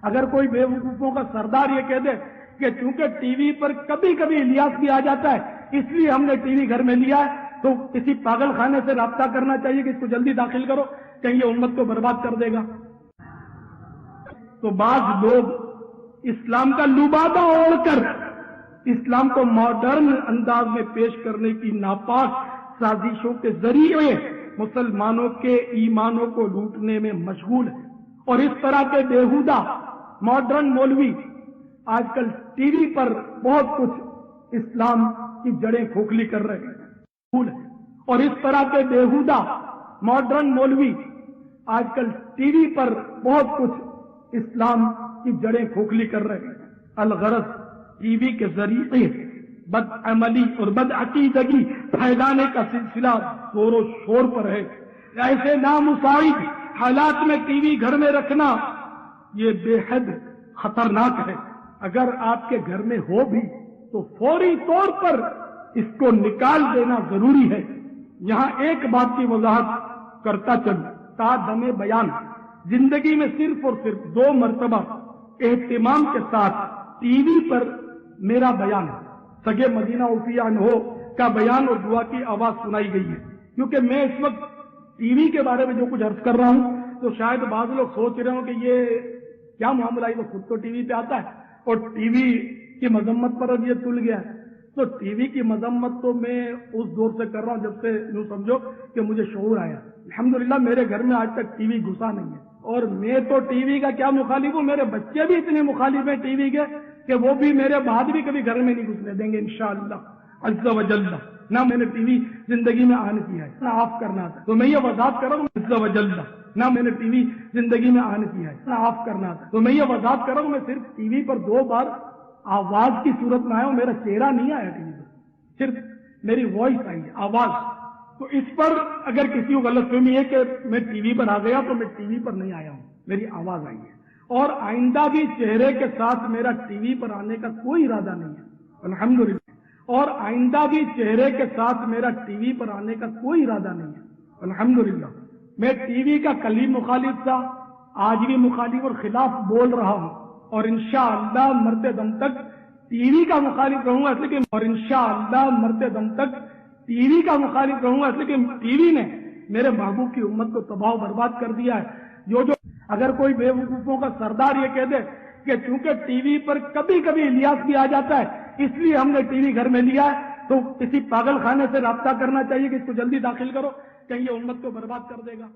اگر کوئی بیوقوفوں کا سردار یہ کہہ دے کہ چونکہ ٹی وی پر کبھی کبھی الیاس بھی آ جاتا ہے اس لیے ہم نے ٹی وی گھر میں لیا ہے، تو کسی پاگل خانے سے رابطہ کرنا چاہیے کہ اس کو جلدی داخل کرو، کہیں یہ امت کو برباد کر دے گا۔ تو بعض لوگ اسلام کا لبادہ اوڑھ کر اسلام کو ماڈرن انداز میں پیش کرنے کی ناپاک سازشوں کے ذریعے مسلمانوں کے ایمانوں کو لوٹنے میں مشغول ہے، اور اس طرح کے بےہودہ ماڈرن مولوی آج کل ٹی وی پر بہت کچھ اسلام کی جڑیں کھوکھلی کر رہے ہیں، اور اس طرح کے بےہودہ ماڈرن مولوی آج کل ٹی وی پر بہت کچھ اسلام کی جڑیں کھوکھلی کر رہے ہیں۔ الغرض ٹی وی کے ذریعے بد عملی اور بد عقیدگی پھیلانے کا سلسلہ زور و شور پر ہے۔ ایسے نامساعد حالات میں ٹی وی گھر میں رکھنا یہ بے حد خطرناک ہے۔ اگر آپ کے گھر میں ہو بھی تو فوری طور پر اس کو نکال دینا ضروری ہے۔ یہاں ایک بات کی وضاحت کرتا چلوں، تا دم بیان زندگی میں صرف اور صرف 2 مرتبہ اہتمام کے ساتھ ٹی وی پر میرا بیان ہے، سگے مدینہ عفیہ عنہ کا بیان اور دعا کی آواز سنائی گئی ہے، کیونکہ میں اس وقت ٹی وی کے بارے میں جو کچھ عرض کر رہا ہوں تو شاید بعض لوگ سوچ رہے ہوں کہ یہ کیا معاملہ ہے، وہ خود تو ٹی وی پہ آتا ہے اور ٹی وی کی مذمت پر اب یہ تل گیا ہے۔ تو ٹی وی کی مذمت تو میں اس دور سے کر رہا ہوں جب سے یوں سمجھو کہ مجھے شعور آیا۔ الحمدللہ میرے گھر میں آج تک ٹی وی گھسا نہیں ہے، اور میں تو ٹی وی کا کیا مخالف ہوں، میرے بچے بھی اتنے مخالف ہیں ٹی وی کے کہ وہ بھی میرے بعد بھی کبھی گھر میں نہیں گھسنے دیں گے انشاءاللہ عز و جل۔ نہ میں نے ٹی وی زندگی میں آن کیا ہے، نہ آف کرنا تھا، تو میں یہ وضاحت کر رہا ہوں عز و جل، نہ میں نے ٹی وی زندگی میں آن کیا ہے، نہ آف کرنا تھا، تو میں یہ وضاحت کر رہا ہوں میں صرف ٹی وی پر 2 بار آواز کی صورت میں آیا ہوں، میرا چہرہ نہیں آیا ٹی وی پر، صرف میری وائس آئی ہے، آواز۔ تو اس پر اگر کسی کو غلط فہمی ہے کہ میں ٹی وی پر آ گیا تو میں ٹی وی پر نہیں آیا ہوں، میری آواز آئی ہے، اور آئندہ بھی چہرے کے ساتھ میرا ٹی وی پر آنے کا کوئی ارادہ نہیں ہے الحمدللہ، اور آئندہ بھی چہرے کے ساتھ میرا ٹی وی پر آنے کا کوئی ارادہ نہیں ہے الحمدللہ۔ میں ٹی وی کا کلی مخالف تھا، آج بھی مخالف اور خلاف بول رہا ہوں، اور انشاءاللہ مرتے دم تک ٹی وی کا مخالف رہوں گا، اور انشاءاللہ مرتے دم تک ٹی وی کا مخالف رہوں گا، اس لیے کہ ٹی وی نے میرے محبوب کی امت کو تباہ و برباد کر دیا ہے۔ اگر کوئی بیوقوفوں کا سردار یہ کہہ دے کہ چونکہ ٹی وی پر کبھی کبھی الیاس بھی آ جاتا ہے اس لیے ہم نے ٹی وی گھر میں لیا ہے، تو کسی پاگل خانے سے رابطہ کرنا چاہیے کہ اس کو جلدی داخل کرو، کہیں یہ امت کو برباد کر دے گا۔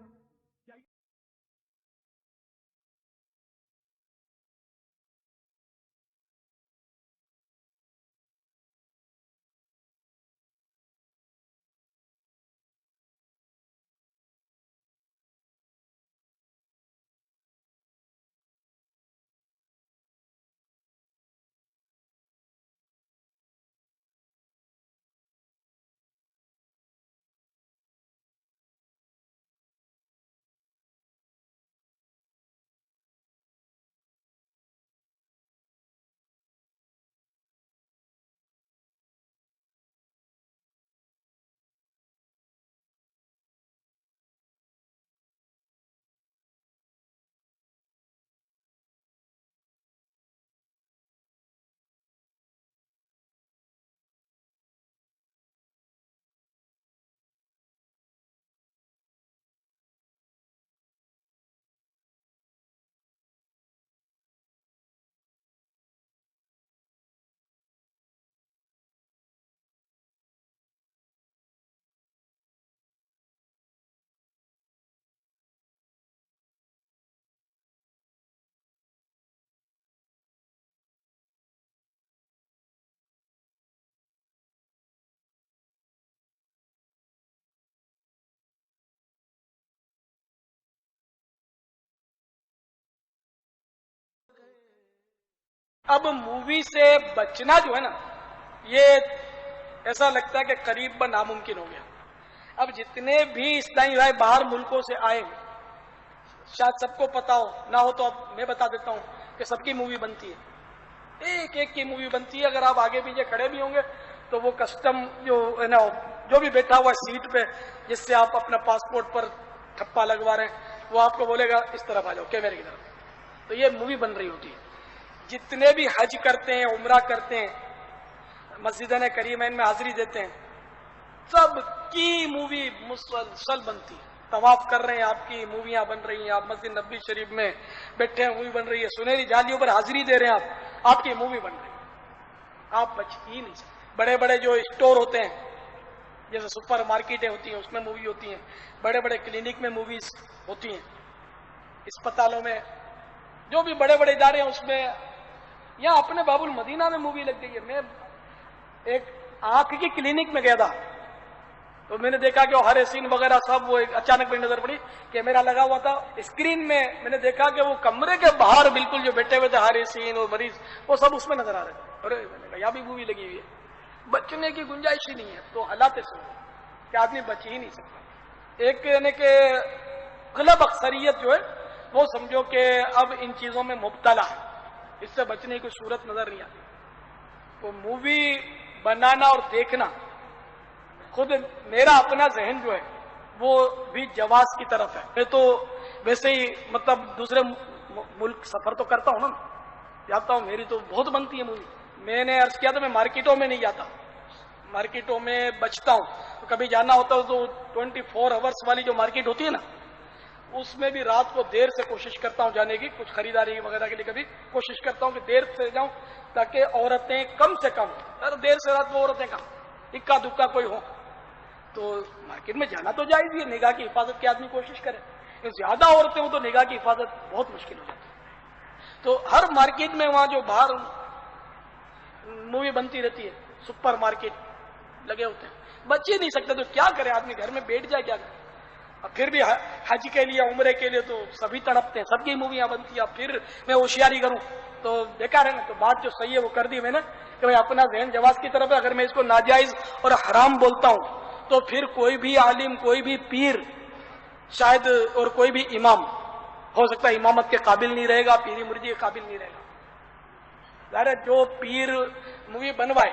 اب مووی سے بچنا جو ہے نا یہ ایسا لگتا ہے کہ قریب ناممکن ہو گیا۔ اب جتنے بھی اسلامی بھائی باہر ملکوں سے آئے شاید سب کو پتا ہو، نہ ہو تو اب میں بتا دیتا ہوں کہ سب کی مووی بنتی ہے، ایک ایک کی مووی بنتی ہے۔ اگر آپ آگے پیچھے کھڑے بھی ہوں گے تو وہ کسٹم جو ہے نا جو بھی بیٹھا ہوا ہے سیٹ پہ جس سے آپ اپنا پاسپورٹ پر ٹھپا لگوا رہے ہیں وہ آپ کو بولے گا اس طرف آ جاؤ، کیمرے کی طرف، تو یہ مووی بن رہی ہوتی ہے. جتنے بھی حج کرتے ہیں، عمرہ کرتے ہیں، مسجدین کریمین میں حاضری دیتے ہیں، سب کی مووی مسلسل بنتی ہے. طواف کر رہے ہیں، آپ کی موویاں بن رہی ہیں. آپ مسجد نبوی شریف میں بیٹھے ہیں، مووی بن رہی ہے. سنہری جھالیوں پر حاضری دے رہے ہیں آپ کی مووی بن رہی ہے. آپ بچ ہی نہیں سکتے. بڑے بڑے جو اسٹور ہوتے ہیں، جیسے سپر مارکیٹیں ہوتی ہیں، اس میں مووی ہوتی ہیں. بڑے بڑے کلینک میں موویز ہوتی ہیں. اسپتالوں میں، جو بھی بڑے بڑے ادارے ہیں، اس میں. یہاں اپنے باب المدینہ میں مووی لگ گئی ہے. میں ایک آنکھ کی کلینک میں گیا تھا، تو میں نے دیکھا کہ وہ ہر سین وغیرہ سب، وہ اچانک میری نظر پڑی، کیمرہ لگا ہوا تھا اسکرین میں. میں نے دیکھا کہ وہ کمرے کے باہر بالکل جو بیٹھے ہوئے تھے ہر سین اور مریض، وہ سب اس میں نظر آ رہے تھے. ارے میں نے کہا یہاں بھی مووی لگی ہوئی ہے. بچنے کی گنجائش ہی نہیں ہے. تو حالات سے کہ آدمی بچ ہی نہیں سکتا. ایک یعنی کہ غلب اکثریت جو ہے وہ سمجھو کہ اب ان چیزوں میں مبتلا ہے. اس سے بچنے کی کوئی صورت نظر نہیں آتی. تو مووی بنانا اور دیکھنا، خود میرا اپنا ذہن جو ہے وہ بھی جواز کی طرف ہے. میں تو ویسے ہی مطلب دوسرے ملک سفر تو کرتا ہوں نا، جاتا ہوں، میری تو بہت بنتی ہے مووی. میں نے عرض کیا تھا میں مارکیٹوں میں نہیں جاتا، مارکیٹوں میں بچتا ہوں. کبھی جانا ہوتا ہے تو 24 آورس والی جو مارکیٹ ہوتی ہے نا، اس میں بھی رات کو دیر سے کوشش کرتا ہوں جانے کی. کچھ خریداری وغیرہ کے لیے کبھی کوشش کرتا ہوں کہ دیر سے جاؤں، تاکہ عورتیں کم سے کم، دیر سے رات کو عورتیں کم، اکا دکا کوئی ہو. تو مارکیٹ میں جانا تو جائز ہے، نگاہ کی حفاظت کی آدمی کوشش کرے. زیادہ عورتیں ہوں تو نگاہ کی حفاظت بہت مشکل ہو جاتی ہے. تو ہر مارکیٹ میں وہاں جو باہر مووی بنتی رہتی ہے، سپر مارکیٹ لگے ہوتے ہیں، بچ ہی نہیں سکتے. تو کیا کرے آدمی، گھر میں بیٹھ جائے کیا کرے. اب پھر بھی حج کے لیے، عمرے کے لیے تو سبھی تڑپتے ہیں، سب کی موویاں بنتی ہیں. اب پھر میں ہوشیاری کروں تو بیکار ہے نا. تو بات جو صحیح ہے وہ کر دی میں نے کہ بھائی اپنا ذہن جواز کی طرف ہے. اگر میں اس کو ناجائز اور حرام بولتا ہوں تو پھر کوئی بھی عالم، کوئی بھی پیر شاید، اور کوئی بھی امام ہو سکتا ہے امامت کے قابل نہیں رہے گا، پیری مرجی کے قابل نہیں رہے گا. ظاہر ہے جو پیر مووی بنوائے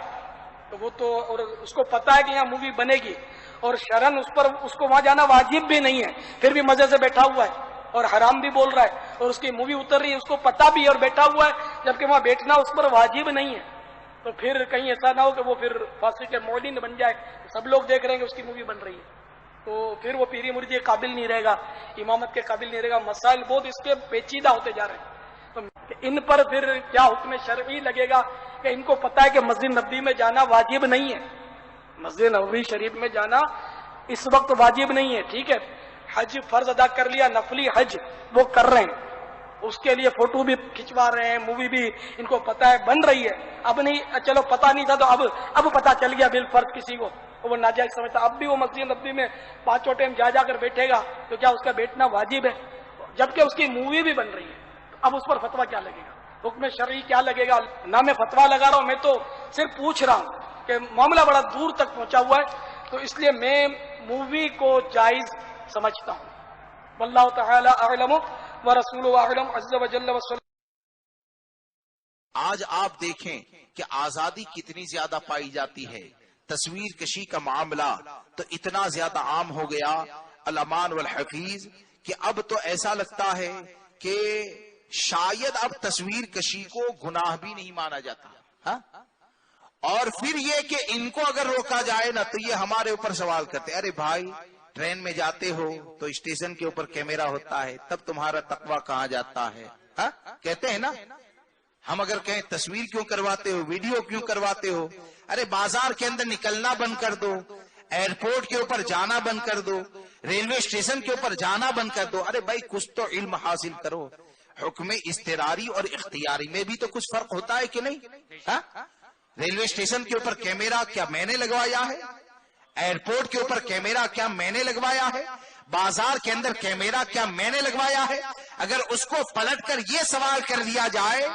تو وہ تو، اور اس کو پتا ہے کہ یہاں مووی بنے گی، اور شرن اس پر اس کو وہاں جانا واجب بھی نہیں ہے، پھر بھی مزے سے بیٹھا ہوا ہے اور حرام بھی بول رہا ہے، اور اس کی مووی اتر رہی ہے، اس کو پتا بھی ہے اور بیٹھا ہوا ہے، جبکہ وہاں بیٹھنا اس پر واجب نہیں ہے. تو پھر کہیں ایسا نہ ہو کہ وہ پھر فاسق مولین بن جائے، سب لوگ دیکھ رہے ہیں کہ اس کی مووی بن رہی ہے، تو پھر وہ پیری مرجی کے قابل نہیں رہے گا، امامت کے قابل نہیں رہے گا. مسائل بہت اس کے پیچیدہ ہوتے جا رہے ہیں. تو ان پر پھر کیا حکم شرعی لگے گا کہ ان کو پتا ہے کہ مسجد نبوی میں جانا واجب نہیں ہے. مسجد نبوی شریف میں جانا اس وقت واجب نہیں ہے. ٹھیک ہے، حج فرض ادا کر لیا، نفلی حج وہ کر رہے ہیں، اس کے لیے فوٹو بھی کھنچوا رہے ہیں، مووی بھی ان کو پتا ہے بن رہی ہے. اب نہیں، چلو پتا نہیں تھا تو اب پتا چل گیا بالفرض کسی کو، وہ ناجائز سمجھتا. اب بھی وہ مسجد نبوی میں 5 ٹائم جا کر بیٹھے گا تو کیا اس کا بیٹھنا واجب ہے؟ جبکہ اس کی مووی بھی بن رہی ہے. اب اس پر فتویٰ کیا لگے گا، حکم شرعی کیا لگے گا؟ نہ میں فتویٰ لگا رہا ہوں، میں تو صرف پوچھ رہا ہوں کہ معاملہ بڑا دور تک پہنچا ہوا ہے. تو اس لیے میں مووی کو جائز سمجھتا ہوں. واللہ تعالی اعلم ورسولہ اعلم عز وجل وصلی. آج آپ دیکھیں کہ آزادی کتنی زیادہ پائی جاتی ہے. تصویر کشی کا معاملہ تو اتنا زیادہ عام ہو گیا، الامان والحفیظ، کہ اب تو ایسا لگتا ہے کہ شاید اب تصویر کشی کو گناہ بھی نہیں مانا جاتا. ہاں؟ اور پھر یہ کہ ان کو اگر روکا جائے نا تو یہ ہمارے اوپر سوال کرتے، ارے بھائی ٹرین میں جاتے ہو تو اسٹیشن کے اوپر کیمرہ ہوتا ہے، تب تمہارا تقوی کہاں جاتا ہے؟ ہاں؟ کہتے ہیں نا. ہم اگر کہیں تصویر کیوں کرواتے ہو، ویڈیو کیوں کرواتے ہو؟ ارے بازار کے اندر نکلنا بند کر دو، ایئرپورٹ کے اوپر جانا بند کر دو، ریلوے اسٹیشن کے اوپر جانا بند کر دو. ارے بھائی کچھ تو علم حاصل کرو. حکم اضطراری اور اختیاری میں بھی تو کچھ فرق ہوتا ہے کہ نہیں؟ ہاں؟ ریلوے اسٹیشن کے اوپر کیمرہ کیا میں نے لگوایا ہے؟ ایئرپورٹ کے اوپر کیمرہ کیا میں نے لگوایا ہے؟ بازار کے اندر کیمرہ کیا میں نے لگوایا ہے؟ اگر اس کو پلٹ کر یہ سوال کر دیا جائے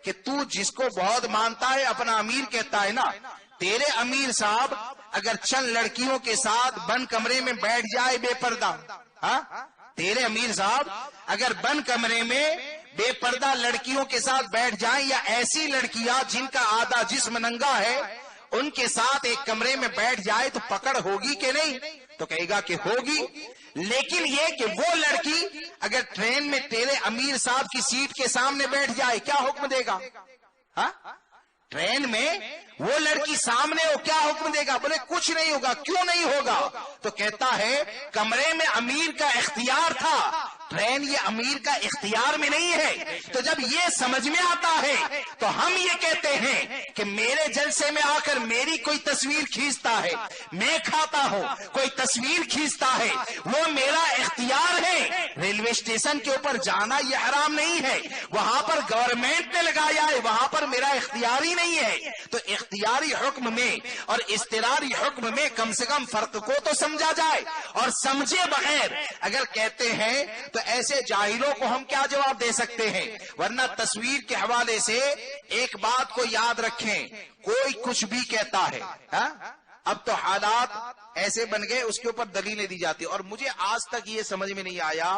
کہ تو جس کو بہت مانتا ہے اپنا امیر کہتا ہے نا، تیرے امیر صاحب اگر چند لڑکیوں کے ساتھ بند کمرے میں بیٹھ جائے بے پردہ، ہاں، تیرے امیر صاحب اگر بند کمرے میں بے پردہ لڑکیوں کے ساتھ بیٹھ جائیں، یا ایسی لڑکیاں جن کا آدھا جسم ننگا ہے ان کے ساتھ ایک کمرے میں بیٹھ جائے تو پکڑ ہوگی کہ نہیں؟ تو کہے گا کہ ہوگی. لیکن یہ کہ وہ لڑکی اگر ٹرین میں تیرے امیر صاحب کی سیٹ کے سامنے بیٹھ جائے کیا حکم دے گا؟ ہاں ٹرین میں وہ لڑکی سامنے ہو کیا حکم دے گا؟ بولے کچھ نہیں ہوگا. کیوں نہیں ہوگا؟ تو کہتا ہے کمرے میں امیر کا اختیار تھا، ٹرین یہ امیر کا اختیار میں نہیں ہے. تو جب یہ سمجھ میں آتا ہے تو ہم یہ کہتے ہیں کہ میرے جلسے میں آ کر میری کوئی تصویر کھینچتا ہے، میں کھاتا ہوں، کوئی تصویر کھینچتا ہے، وہ میرا اختیار ہے. ریلوے اسٹیشن کے اوپر جانا یہ حرام نہیں ہے، وہاں پر گورنمنٹ نے لگایا ہے، وہاں پر میرا اختیار ہی نہیں ہے. تو اختیاری حکم میں اور اضطراری حکم میں کم سے کم فرق کو تو سمجھا جائے. اور سمجھے بغیر اگر کہتے ہیں تو ایسے جاہلوں کو ہم کیا جواب دے سکتے ہیں؟ ورنہ تصویر کے حوالے سے ایک بات کو یاد رکھیں، کوئی کچھ بھی کہتا ہے، اب تو حالات ایسے بن گئے اس کے اوپر دلیلیں دی جاتی. اور مجھے آج تک یہ سمجھ میں نہیں آیا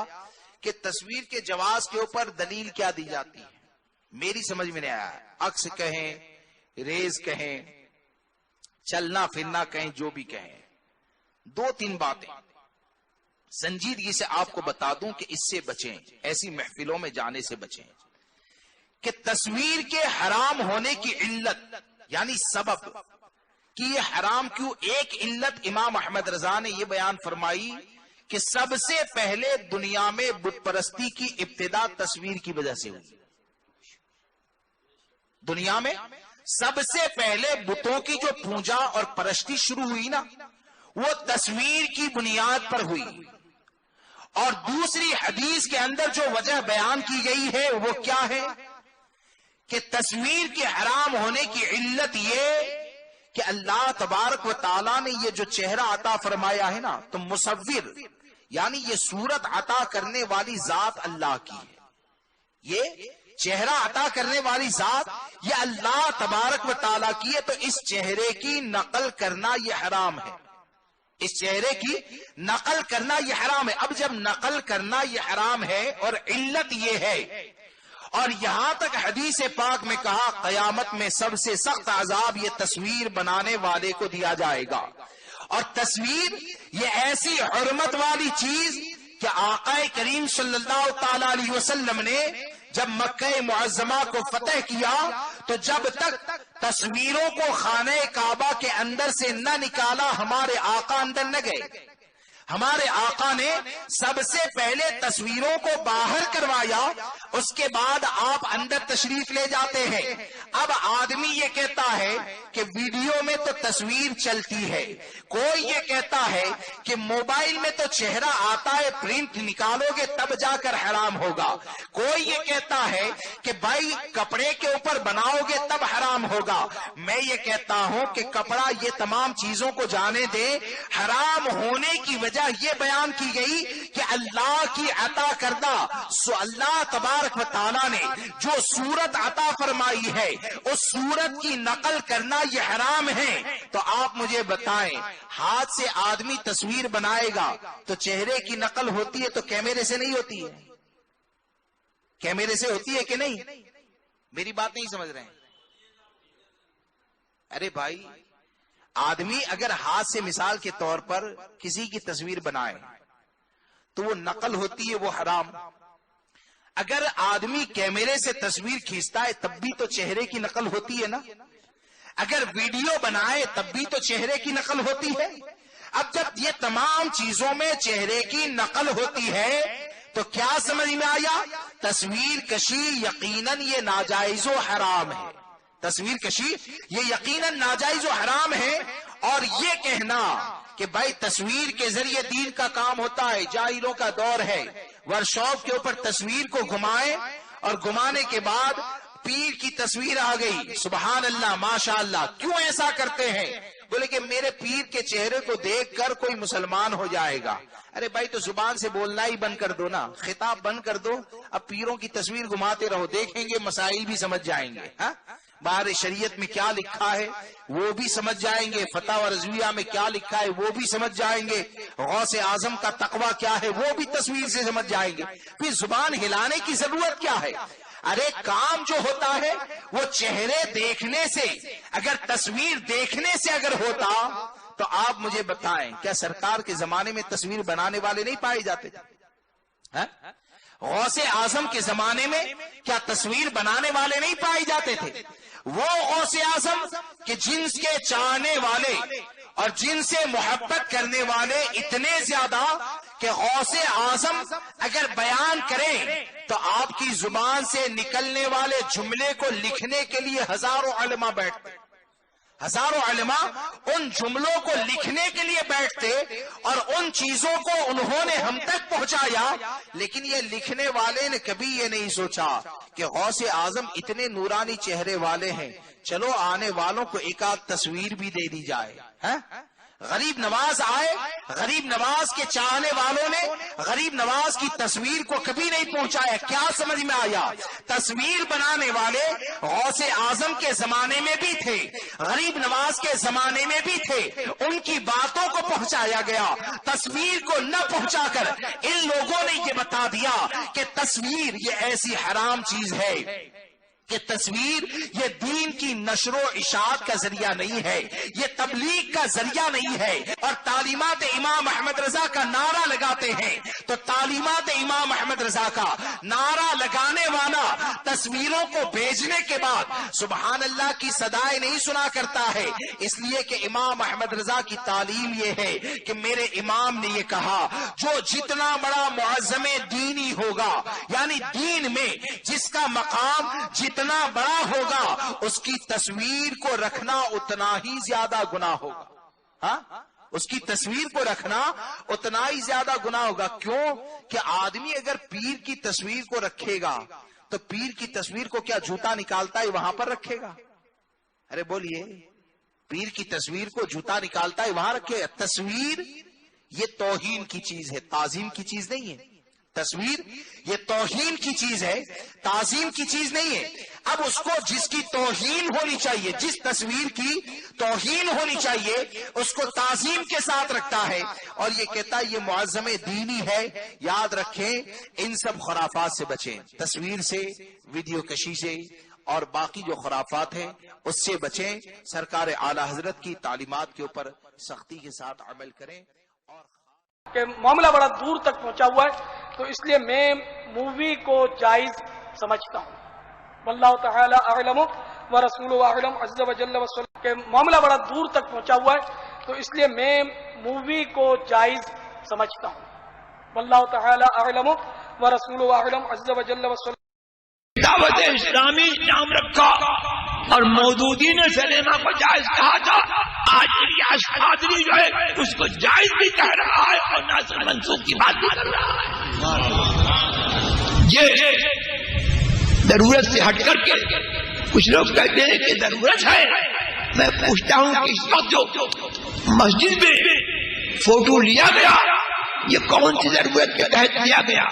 کہ تصویر کے جواز کے اوپر دلیل کیا دی جاتی ہے، میری سمجھ میں نہیں آیا. عکس کہیں، ریز کہیں، چلنا پھرنا کہیں، جو بھی کہیں، دو تین باتیں سنجیدگی سے آپ کو بتا دوں کہ اس سے بچیں، ایسی محفلوں میں جانے سے بچیں. کہ تصویر کے حرام ہونے کی علت یعنی سبب کہ یہ حرام کیوں، ایک علت امام احمد رضا نے یہ بیان فرمائی کہ سب سے پہلے دنیا میں بت پرستی کی ابتدا تصویر کی وجہ سے ہوئی. دنیا میں سب سے پہلے بتوں کی جو پوجا اور پرستی شروع ہوئی نا، وہ تصویر کی بنیاد پر ہوئی. اور دوسری حدیث کے اندر جو وجہ بیان کی گئی ہے وہ کیا ہے کہ تصویر کے حرام ہونے کی علت یہ کہ اللہ تبارک و تعالیٰ نے یہ جو چہرہ عطا فرمایا ہے نا، تو مصور یعنی یہ صورت عطا کرنے والی ذات اللہ کی ہے. یہ چہرہ عطا کرنے والی ذات یہ اللہ تبارک و تعالیٰ کی ہے. تو اس چہرے کی نقل کرنا یہ حرام ہے، اس چہرے کی نقل کرنا یہ حرام ہے. اب جب نقل کرنا یہ حرام ہے اور علت یہ ہے، اور یہاں تک حدیث پاک میں کہا قیامت میں سب سے سخت عذاب یہ تصویر بنانے والے کو دیا جائے گا. اور تصویر یہ ایسی حرمت والی چیز کہ آقا کریم صلی اللہ تعالی علیہ وسلم نے جب مکہ معظمہ کو فتح کیا تو جب تک تصویروں کو خانہ کعبہ کے اندر سے نہ نکالا ہمارے آقا اندر نہ گئے. ہمارے آقا نے سب سے پہلے تصویروں کو باہر کروایا، اس کے بعد آپ اندر تشریف لے جاتے ہیں. اب آدمی یہ کہتا ہے کہ ویڈیو میں تو تصویر چلتی ہے، کوئی یہ کہتا ہے کہ موبائل میں تو چہرہ آتا ہے، پرنٹ نکالو گے تب جا کر حرام ہوگا. کوئی یہ کہتا ہے کہ بھائی کپڑے کے اوپر بناؤ گے تب حرام ہوگا. میں یہ کہتا ہوں کہ کپڑا یہ تمام چیزوں کو جانے دے، حرام ہونے کی وجہ یہ بیان کی گئی کہ اللہ کی عطا کردہ اللہ تبارک و تعالیٰ نے جو صورت عطا فرمائی ہے اس صورت کی نقل کرنا یہ حرام ہے. تو آپ مجھے بتائیں، ہاتھ سے آدمی تصویر بنائے گا تو چہرے کی نقل ہوتی ہے تو کیمرے سے نہیں ہوتی ہے؟ کیمرے سے ہوتی ہے کہ نہیں؟ میری بات نہیں سمجھ رہے ہیں. ارے بھائی، آدمی اگر ہاتھ سے مثال کے طور پر کسی کی تصویر بنائے تو وہ نقل ہوتی ہے، وہ حرام. اگر آدمی کیمرے سے تصویر کھینچتا ہے تب بھی تو چہرے کی نقل ہوتی ہے نا. اگر ویڈیو بنائے تب بھی تو چہرے کی نقل ہوتی ہے. اب جب یہ تمام چیزوں میں چہرے کی نقل ہوتی ہے تو کیا سمجھ میں آیا؟ تصویر کشی یقیناً یہ ناجائز و حرام ہے. تصویر کشی یہ یقیناً ناجائز و حرام ہے. اور یہ کہنا کہ بھائی تصویر کے ذریعے دین کا کام ہوتا ہے، جاہلوں کا دور ہے. ورکشاپ کے اوپر تصویر کو گھمائیں اور گھمانے کے بعد پیر کی تصویر آ گئی، سبحان اللہ ماشاء اللہ. کیوں ایسا کرتے ہیں؟ بولے کہ میرے پیر کے چہرے کو دیکھ کر کوئی مسلمان ہو جائے گا. ارے بھائی تو زبان سے بولنا ہی بند کر دو نا، خطاب بند کر دو. اب پیروں کی تصویر گھماتے رہو، دیکھیں گے مسائل بھی سمجھ جائیں گے. باہر شریعت میں کیا لکھا ہے وہ بھی سمجھ جائیں گے، فتح و رضویہ میں کیا لکھا ہے وہ بھی سمجھ جائیں گے، غوث اعظم کا تقوی کیا ہے وہ بھی تصویر سے سمجھ جائیں گے. پھر زبان ہلانے کی ضرورت کیا ہے؟ ارے کام جو ہوتا ہے وہ چہرے دیکھنے سے، اگر تصویر دیکھنے سے اگر ہوتا تو آپ مجھے بتائیں کیا سرکار کے زمانے میں تصویر بنانے والے نہیں پائے جاتے تھے؟ غوث اعظم کے زمانے میں کیا تصویر بنانے والے نہیں پائے جاتے تھے؟ وہ غوث اعظم کہ جن کے چاہنے والے اور جن سے محبت کرنے والے اتنے زیادہ کہ غوث اعظم اگر بیان کریں تو آپ کی زبان سے نکلنے والے جملے کو لکھنے کے لیے ہزاروں علماء بیٹھتے، ہزاروں علماء ان جملوں کو لکھنے کے لیے بیٹھتے، اور ان چیزوں کو انہوں نے ہم تک پہنچایا۔ لیکن یہ لکھنے والے نے کبھی یہ نہیں سوچا کہ غوث اعظم اتنے نورانی چہرے والے ہیں، چلو آنے والوں کو ایک آدھ تصویر بھی دے دی جائے۔ غریب نواز آئے، غریب نواز کے چاہنے والوں نے غریب نواز کی تصویر کو کبھی نہیں پہنچایا۔ کیا سمجھ میں آیا؟ تصویر بنانے والے غوث اعظم کے زمانے میں بھی تھے، غریب نواز کے زمانے میں بھی تھے، ان کی باتوں کو پہنچایا گیا، تصویر کو نہ پہنچا کر ان لوگوں نے یہ بتا دیا کہ تصویر یہ ایسی حرام چیز ہے کہ تصویر یہ دین کی نشر و اشاعت کا ذریعہ نہیں ہے، یہ تبلیغ کا ذریعہ نہیں ہے۔ اور تعلیمات امام احمد رضا کا نعرہ لگاتے ہیں تو تعلیمات امام احمد رضا کا نعرہ لگانے والا تصویروں کو بھیجنے کے بعد سبحان اللہ کی صدائیں نہیں سنا کرتا ہے، اس لیے کہ امام احمد رضا کی تعلیم یہ ہے کہ میرے امام نے یہ کہا جو جتنا بڑا معظم دینی ہوگا، یعنی دین میں جس کا مقام جتنا بڑا ہوگا اس کی تصویر کو رکھنا اتنا ہی زیادہ گناہ ہوگا۔ اس کی تصویر کو رکھنا اتنا ہی زیادہ گناہ ہوگا۔ کیوں کہ آدمی اگر پیر کی تصویر کو رکھے گا تو پیر کی تصویر کو کیا جوتا نکالتا ہے وہاں پر رکھے گا؟ ارے بولیے، پیر کی تصویر کو جوتا نکالتا ہے وہاں رکھے گا؟ تصویر یہ توہین کی چیز ہے، تعظیم کی چیز نہیں ہے۔ تصویر یہ توہین کی چیز ہے، تعظیم کی چیز نہیں ہے۔ اب اس کو جس کی توہین ہونی چاہیے، جس تصویر کی توہین ہونی چاہیے، اس کو تعظیم کے ساتھ رکھتا ہے اور یہ کہتا ہے یہ معظم دینی ہے۔ یاد رکھیں، ان سب خرافات سے بچیں، تصویر سے، ویڈیو کشی سے اور باقی جو خرافات ہیں اس سے بچیں۔ سرکار اعلی حضرت کی تعلیمات کے اوپر سختی کے ساتھ عمل کریں۔ اور کہ معاملہ بڑا دور تک پہنچا ہوا ہے، تو اس لیے میں مووی کو جائز سمجھتا ہوں۔ واللہ تعالی اعلم ورسولہ اعلم عز وجل وسلم کہ معاملہ بڑا دور تک پہنچا ہوا ہے، تو اس لیے میں مووی کو جائز سمجھتا ہوں۔ واللہ تعالی اعلم ورسولہ اعلم عز وجل وسلم۔ دعوت اسلامی نام رکھا اور مودودین سنیما کو جائز کہا تھا، آج ریاض قادری جو ہے اس کو جائز بھی کہہ رہا ہے اور ناصر منسوخ کی بات بھی کر رہا ہے۔ یہ ضرورت سے ہٹ کر کے کچھ لوگ کہتے ہیں کہ ضرورت ہے۔ میں پوچھتا ہوں کہ اس وقت جو مسجد میں فوٹو لیا گیا یہ کون سی ضرورت کے تحت لیا گیا؟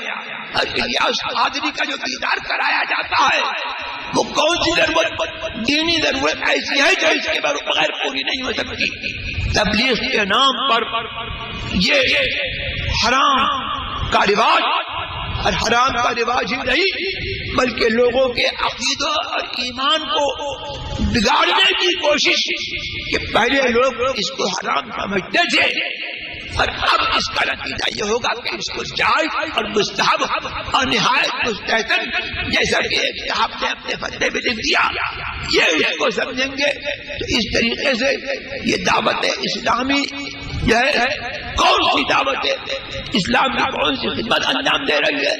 اور ریاض قادری کا جو دیدار کرایا جاتا ہے وہ کون سی ضرورت؟ دینی ضرورت ایسی ہے جو اس کے بغیر پوری نہیں ہو سکتی۔ تبلیغ کے نام پر یہ حرام کا رواج، اور حرام کا رواج ہی نہیں بلکہ لوگوں کے عقیدہ اور ایمان کو بگاڑنے کی کوشش، کہ پہلے لوگ اس کو حرام سمجھتے تھے اور اب اس کا نتیجہ یہ ہوگا کہ اس کو جائز اور مستحب اور نہایت مستحسن، جیسا کہ ایک صاحب نے اپنے فتوے میں لکھ دیا، یہ اس کو سمجھیں گے۔ تو اس طریقے سے یہ دعوت اسلامی جو ہے کون سی دعوت اسلام کی کون سی خدمت انجام دے رہی ہے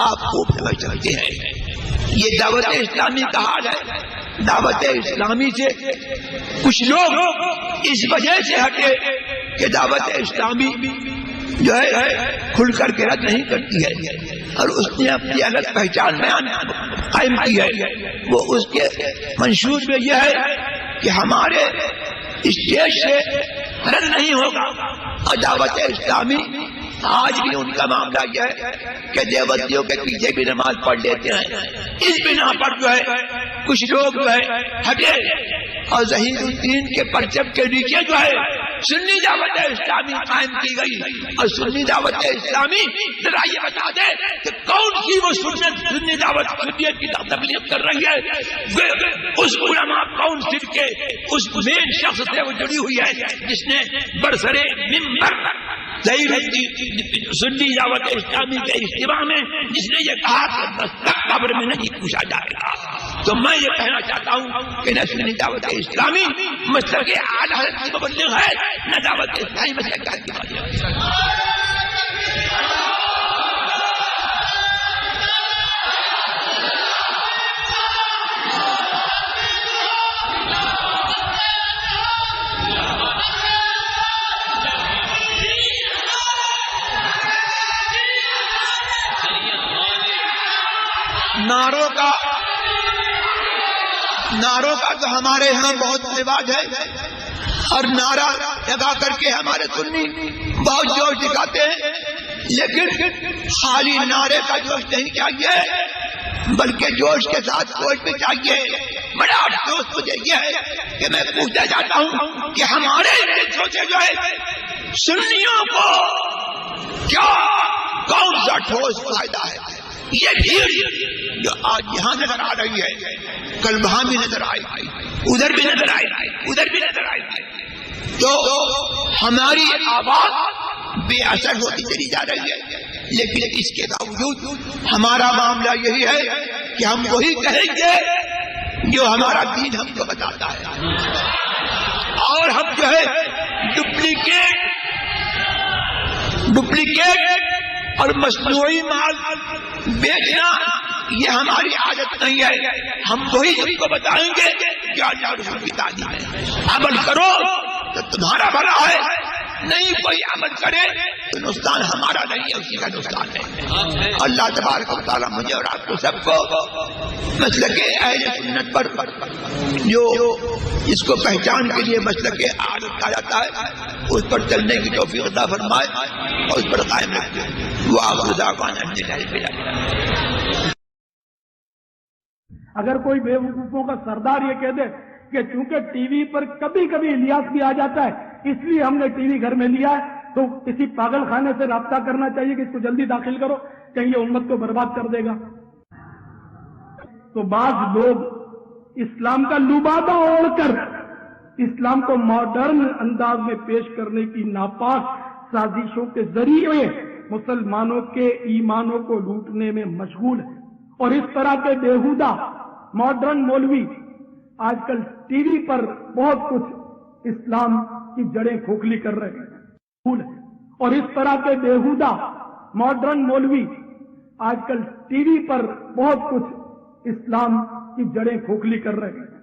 آپ خوب سمجھ سکتے ہیں۔ یہ دعوت اسلامی کا حال ہے۔ دعوت اسلامی سے کچھ لوگ اس وجہ سے ہٹے کہ دعوت اسلامی جو ہے کھل کر کے رد نہیں کرتی ہے اور اس نے اپنی الگ پہچان بیان قائم کی ہے۔ وہ اس کے منشور میں یہ ہے کہ ہمارے اسٹیج سے رد نہیں ہوگا، اور دعوت اسلامی آج بھی ان کا معاملہ یہ ہے کہ دیوبندیوں کے پیچھے بھی نماز پڑھ لیتے ہیں۔ اس بنا پر جو ہے کچھ لوگ جو ہے ہٹے اور ظہیر الدین کے پرچم کے نیچے جو ہے سنی دعوت اسلامی قائم کی گئی. اور سنی دعوت اسلامی ذرا یہ بتا دے کہ کون سی وہ سنی دعوت سنیت کی تبلیغ کر رہی ہے؟ اس علماء کونسل کے اس مین شخص سے وہ جڑی ہوئی ہے جس نے برسرے ممبر سنی دعوت اسلامی کے اجتماع میں جس نے یہ کہا کہ مستق قبر میں نہیں پوچھا جائے گا. تو میں یہ کہنا چاہتا ہوں کہ نہ سنی دعوت اسلامی مسلک اعلی حضرت کی مبلغ ہے، نہ دعوت اسلامی مسلک کی مبلغ ہے. نعروں کا تو ہمارے ہاں بہت رواج ہے، اور نعرہ لگا کر کے ہمارے سنی بہت جوش دکھاتے ہیں، لیکن خالی نعرے کا جوش نہیں چاہیے بلکہ جوش کے ساتھ سوچ بھی چاہیے. بڑا افسوس مجھے یہ ہے کہ میں پوچھنا چاہتا ہوں کہ ہمارے سوچے جو ہے سنیوں کو کیا کون سا ٹھوس فائدہ ہے؟ یہ بھیڑ جو آج یہاں نظر آ رہی ہے کل وہاں بھی نظر آئی، ادھر بھی نظر آئی، ادھر بھی نظر آئی، تو ہماری آواز بے اثر ہوتی چلی جا رہی ہے. لیکن اس کے باوجود ہمارا معاملہ یہی ہے کہ ہم وہی کہیں گے جو ہمارا دین ہم کو بتاتا ہے، اور ہم جو ہے ڈپلیکیٹ اور مصنوعی مال بیچنا یہ ہماری عادت نہیں ہے. ہم وہی سب کو بتائیں گے کہ اللہ رسول کی تعلیم ہے، عمل کرو تو تمہارا بھلا ہے، نہیں کوئی عمل کرے تو نقصان ہمارا نہیں ہے، اسی کا نقصان ہے. اللہ تبارک و تعالیٰ مجھے اور آپ کو سب کو مسلک اہل سنت پر جو اس کو پہچان کے لیے مسلک عادت کہا جاتا ہے اس پر چلنے کی توفیق عطا فرمائے اور اس پر قائم رکھے. اگر کوئی بے وقوفوں کا سردار یہ کہہ دے کہ چونکہ ٹی وی پر کبھی کبھی الیاس بھی آ جاتا ہے اس لیے ہم نے ٹی وی گھر میں لیا ہے، تو کسی پاگل خانے سے رابطہ کرنا چاہیے کہ اس کو جلدی داخل کرو، کہیں یہ امت کو برباد کر دے گا. تو بعض لوگ اسلام کا لبادہ اوڑھ کر اسلام کو ماڈرن انداز میں پیش کرنے کی ناپاک سازشوں کے ذریعے مسلمانوں کے ایمانوں کو لوٹنے میں مشغول ہے. اور اس طرح کے بےہودہ ماڈرن مولوی آج کل ٹی وی پر بہت کچھ اسلام کی جڑیں کھوکھلی کر رہے ہیں. اور اس طرح کے بےہودہ ماڈرن مولوی آج کل ٹی وی پر بہت کچھ اسلام کی جڑیں کھوکھلی کر رہے ہیں.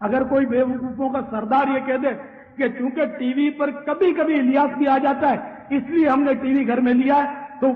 اگر کوئی بے وقوفوں کا سردار یہ کہہ دے کہ چونکہ ٹی وی پر کبھی کبھی الیاس بھی آ جاتا ہے اس لیے ہم نے ٹی وی گھر میں لیا ہے، تو